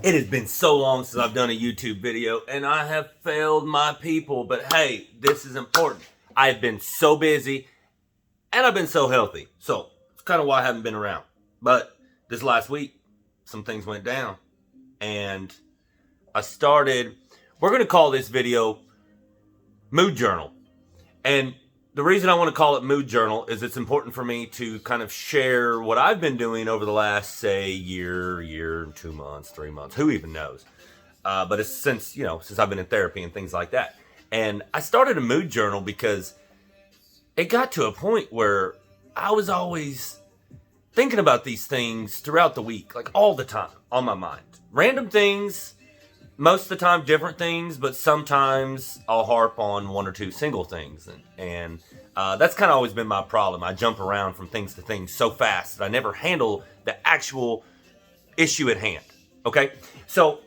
It has been so long since I've done a YouTube video, and I have failed my people. But hey, this is important. I've been so busy, and I've been so healthy. So it's kind of why I haven't been around. But this last week, some things went down, and I started. We're going to call this video Mood Journal. And the reason I want to call it Mood Journal is it's important for me to kind of share what I've been doing over the last, say, year, 2 months, 3 months, who even knows. But it's since I've been in therapy and things like that. And I started a mood journal because it got to a point where I was always thinking about these things throughout the week, like all the time on my mind. Random things, most of the time different things, but sometimes I'll harp on one or two single things. And that's kind of always been my problem. I jump around from things to things so fast that I never handle the actual issue at hand. Okay? So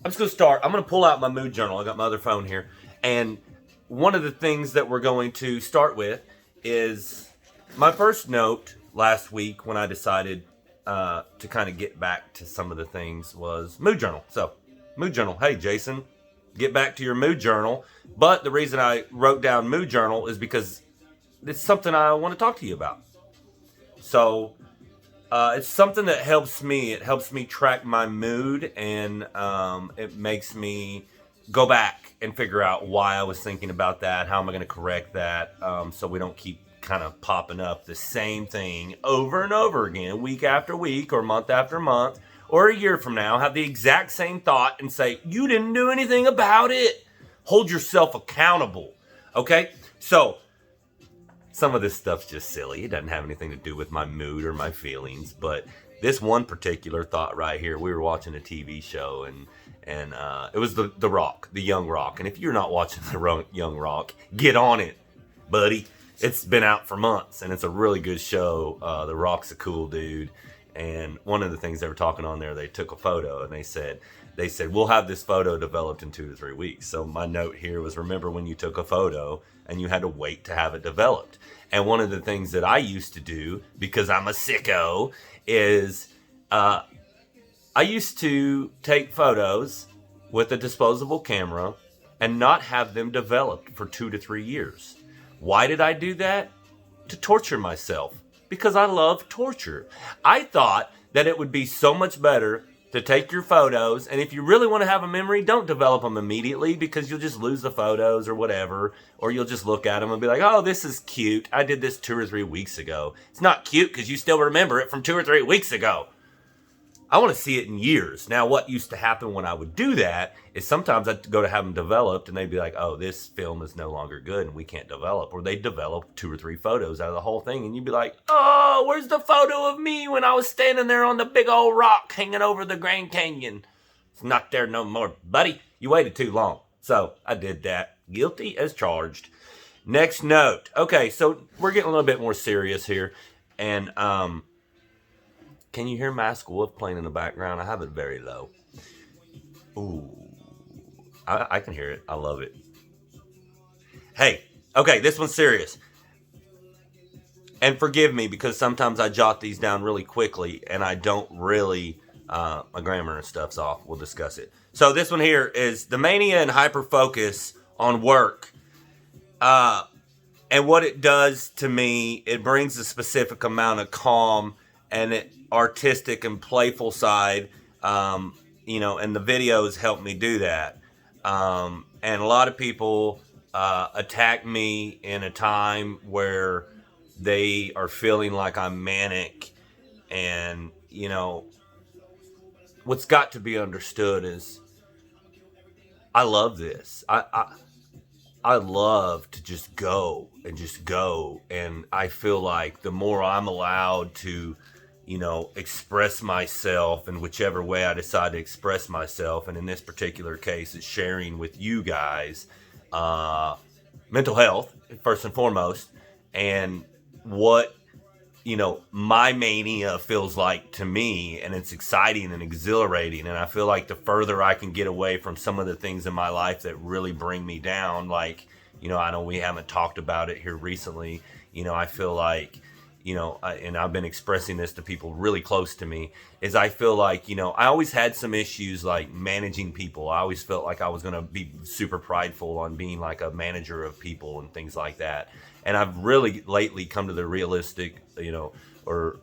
I'm just going to start. I'm going to pull out my mood journal. I got my other phone here. And one of the things that we're going to start with is my first note last week when I decided to kind of get back to some of the things was mood journal. So mood journal. Hey, Jason, get back to your mood journal. But the reason I wrote down mood journal is because it's something I want to talk to you about. So it's something that helps me. It helps me track my mood, and it makes me go back and figure out why I was thinking about that. How am I going to correct that so we don't keep kind of popping up the same thing over and over again, week after week or month after month. Or a year from now, have the exact same thought and say, you didn't do anything about it. Hold yourself accountable. Okay? So, some of this stuff's just silly. It doesn't have anything to do with my mood or my feelings. But this one particular thought right here, we were watching a TV show and it was the Rock, the Young Rock. And if you're not watching the Young Rock, get on it, buddy. It's been out for months and it's a really good show. The Rock's a cool dude. And one of the things they were talking on there, they took a photo and they said, we'll have this photo developed in 2 to 3 weeks. So my note here was, remember when you took a photo and you had to wait to have it developed. And one of the things that I used to do, because I'm a sicko, is I used to take photos with a disposable camera and not have them developed for 2 to 3 years. Why did I do that? To torture myself. Because I love torture. I thought that it would be so much better to take your photos, and if you really want to have a memory, don't develop them immediately because you'll just lose the photos or whatever, or you'll just look at them and be like, oh, this is cute. I did this 2 or 3 weeks ago. It's not cute because you still remember it from 2 or 3 weeks ago. I want to see it in years. Now, what used to happen when I would do that is sometimes I'd go to have them developed and they'd be like, oh, this film is no longer good and we can't develop. Or they'd develop 2 or 3 photos out of the whole thing and you'd be like, oh, where's the photo of me when I was standing there on the big old rock hanging over the Grand Canyon? It's not there no more, buddy. You waited too long. So I did that. Guilty as charged. Next note. Okay, so we're getting a little bit more serious here. And, can you hear Mask Wolf playing in the background? I have it very low. Ooh. I can hear it. I love it. Hey, okay, this one's serious. And forgive me because sometimes I jot these down really quickly and I don't really, my grammar and stuff's off. We'll discuss it. So this one here is the mania and hyper-focus on work. And what it does to me, it brings a specific amount of calm and it artistic and playful side, and the videos help me do that. And a lot of people attack me in a time where they are feeling like I'm manic. And, what's got to be understood is I love this. I love to just go. And I feel like the more I'm allowed to express myself in whichever way I decide to express myself. And in this particular case, it's sharing with you guys mental health, first and foremost, and what, my mania feels like to me. And it's exciting and exhilarating. And I feel like the further I can get away from some of the things in my life that really bring me down, like, I know we haven't talked about it here recently. I feel like, and I've been expressing this to people really close to me, is I feel like, I always had some issues like managing people. I always felt like I was going to be super prideful on being like a manager of people and things like that. And I've really lately come to the realistic, or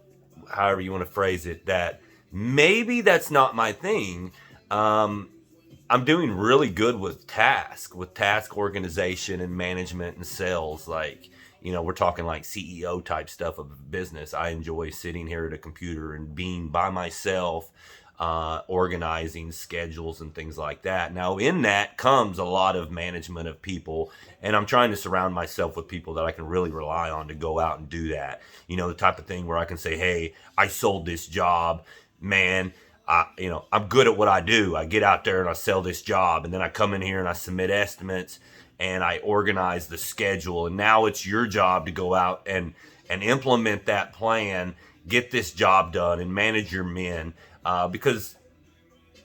however you want to phrase it, that maybe that's not my thing. I'm doing really good with task organization and management and sales. Like, we're talking like CEO type stuff of a business. I enjoy sitting here at a computer and being by myself, organizing schedules and things like that. Now, in that comes a lot of management of people, and I'm trying to surround myself with people that I can really rely on to go out and do that. The type of thing where I can say, hey, I sold this job, man. I'm good at what I do. I get out there and I sell this job, and then I come in here and I submit estimates and I organize the schedule. And now it's your job to go out and implement that plan, get this job done, and manage your men. Because,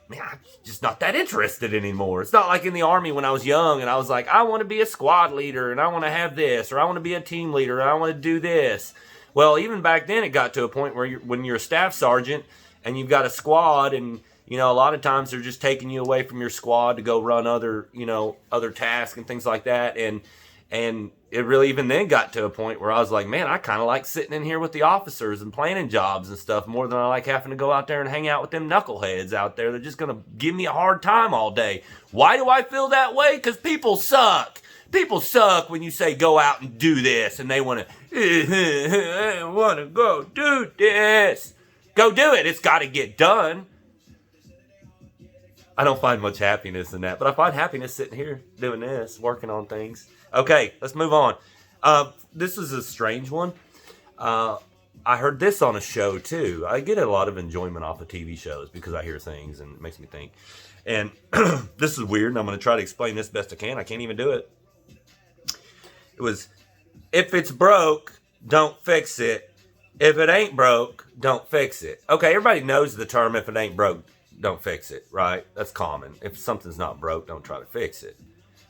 man, I'm just not that interested anymore. It's not like in the Army when I was young and I was like, I want to be a squad leader and I want to have this, or I want to be a team leader and I want to do this. Well, even back then it got to a point where when you're a staff sergeant and you've got a squad, and a lot of times they're just taking you away from your squad to go run other tasks and things like that. And it really even then got to a point where I was like, man, I kind of like sitting in here with the officers and planning jobs and stuff more than I like having to go out there and hang out with them knuckleheads out there. They're just going to give me a hard time all day. Why do I feel that way? Because people suck. People suck when you say go out and do this, and they want to, I want to go do this. Go do it. It's got to get done. I don't find much happiness in that, but I find happiness sitting here doing this, working on things. Okay, let's move on. This is a strange one. I heard this on a show too. I get a lot of enjoyment off of TV shows because I hear things and it makes me think. And this is weird, and I'm going to try to explain this best I can. I can't even do it. It was, if it's broke, don't fix it. If it ain't broke, don't fix it. Okay, everybody knows the term, if it ain't broke, don't fix it, right? That's common. If something's not broke, don't try to fix it.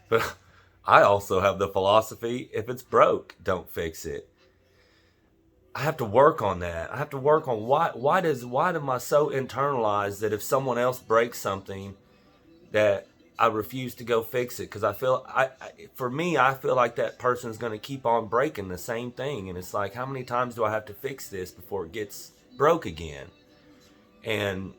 But I also have the philosophy, if it's broke, don't fix it. I have to work on that. I have to work on why am I so internalized that if someone else breaks something, that I refuse to go fix it? Because I feel, for me, I feel like that person's going to keep on breaking the same thing. And it's like, how many times do I have to fix this before it gets broke again? And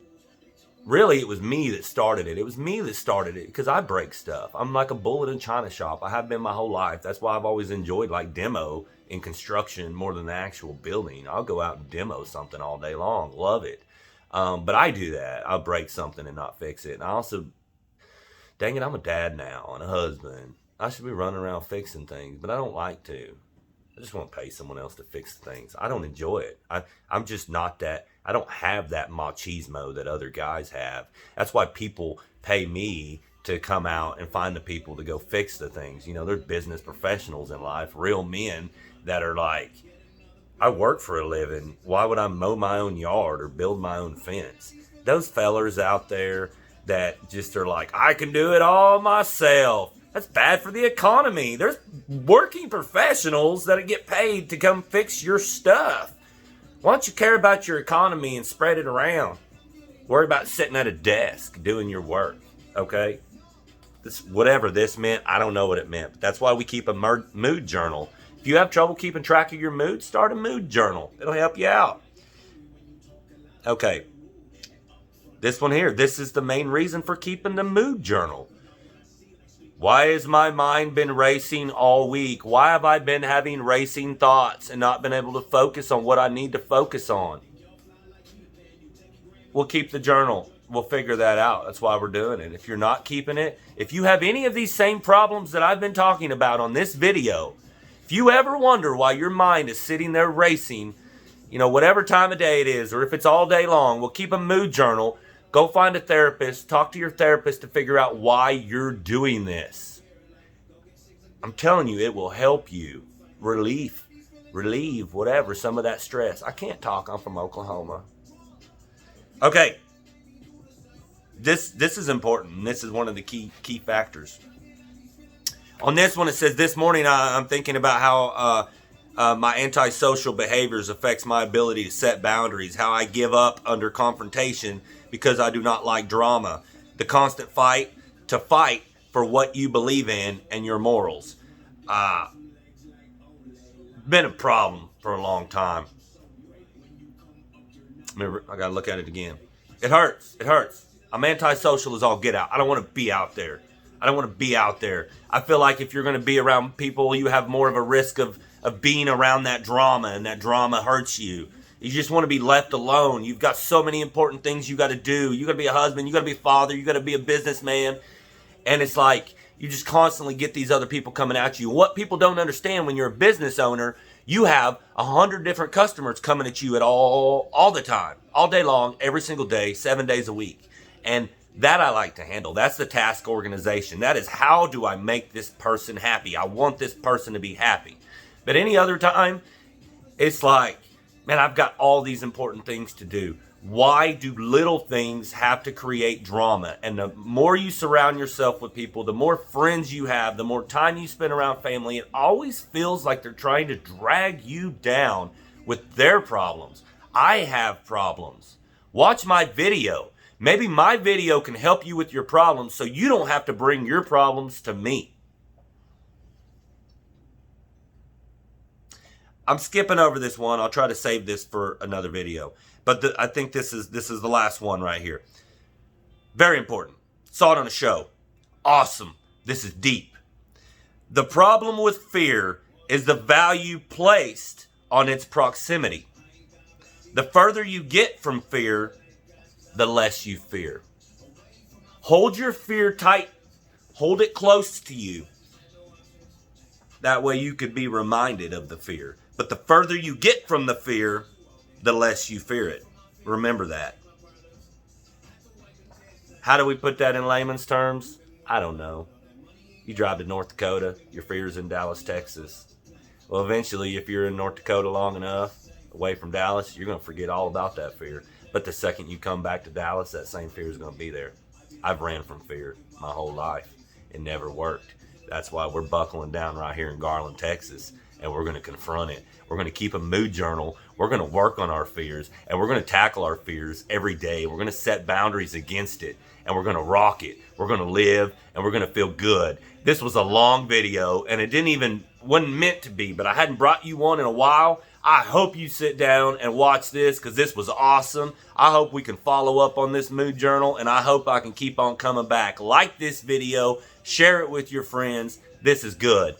really, it was me that started it. It was me that started it because I break stuff. I'm like a bullet in China shop. I have been my whole life. That's why I've always enjoyed like demo in construction more than the actual building. I'll go out and demo something all day long. Love it. But I do that. I'll break something and not fix it. And I also, dang it, I'm a dad now and a husband. I should be running around fixing things, but I don't like to. I just want to pay someone else to fix things. I don't enjoy it. I'm just not that. I don't have that machismo that other guys have. That's why people pay me to come out and find the people to go fix the things. There's business professionals in life, real men that are like, I work for a living. Why would I mow my own yard or build my own fence? Those fellers out there that just are like, I can do it all myself. That's bad for the economy. There's working professionals that get paid to come fix your stuff. Why don't you care about your economy and spread it around? Worry about sitting at a desk doing your work, okay? Whatever this meant, I don't know what it meant. But that's why we keep a mood journal. If you have trouble keeping track of your mood, start a mood journal. It'll help you out. Okay. This one here, this is the main reason for keeping the mood journal. Why has my mind been racing all week? Why have I been having racing thoughts and not been able to focus on what I need to focus on? We'll keep the journal. We'll figure that out. That's why we're doing it. If you're not keeping it, if you have any of these same problems that I've been talking about on this video, if you ever wonder why your mind is sitting there racing, whatever time of day it is, or if it's all day long, we'll keep a mood journal. Go find a therapist, talk to your therapist to figure out why you're doing this. I'm telling you, it will help you relieve whatever, some of that stress. I can't talk, I'm from Oklahoma. Okay, this is important, and this is one of the key factors. On this one, it says, this morning I'm thinking about how My antisocial behaviors affects my ability to set boundaries, how I give up under confrontation because I do not like drama. The constant fight to fight for what you believe in and your morals. Been a problem for a long time. Remember, I gotta look at it again. It hurts. It hurts. I'm antisocial as all get out. I don't want to be out there. I don't want to be out there. I feel like if you're going to be around people, you have more of a risk of being around that drama, and that drama hurts you. You just want to be left alone. You've got so many important things you got to do. You got to be a husband. You got to be a father. You got to be a businessman. And it's like you just constantly get these other people coming at you. What people don't understand, when you're a business owner, you have 100 different customers coming at you at all the time, all day long, every single day, 7 days a week. And that I like to handle. That's the task organization. That is, how do I make this person happy? I want this person to be happy. But any other time, it's like, man, I've got all these important things to do. Why do little things have to create drama? And the more you surround yourself with people, the more friends you have, the more time you spend around family, it always feels like they're trying to drag you down with their problems. I have problems. Watch my video. Maybe my video can help you with your problems so you don't have to bring your problems to me. I'm skipping over this one. I'll try to save this for another video. But I think this is the last one right here. Very important. Saw it on a show. Awesome. This is deep. The problem with fear is the value placed on its proximity. The further you get from fear, the less you fear. Hold your fear tight. Hold it close to you. That way you could be reminded of the fear. But the further you get from the fear, the less you fear it. Remember that. How do we put that in layman's terms? I don't know. You drive to North Dakota, your fear's in Dallas, Texas. Well, eventually, if you're in North Dakota long enough, away from Dallas, you're going to forget all about that fear. But the second you come back to Dallas, that same fear is going to be there. I've ran from fear my whole life. It never worked. That's why we're buckling down right here in Garland, Texas, and we're going to confront it. We're going to keep a mood journal. We're going to work on our fears, and we're going to tackle our fears every day. We're going to set boundaries against it, and we're going to rock it. We're going to live, and we're going to feel good. This was a long video, and it wasn't meant to be, but I hadn't brought you one in a while. I hope you sit down and watch this, because this was awesome. I hope we can follow up on this mood journal, and I hope I can keep on coming back. Like this video, share it with your friends. This is good.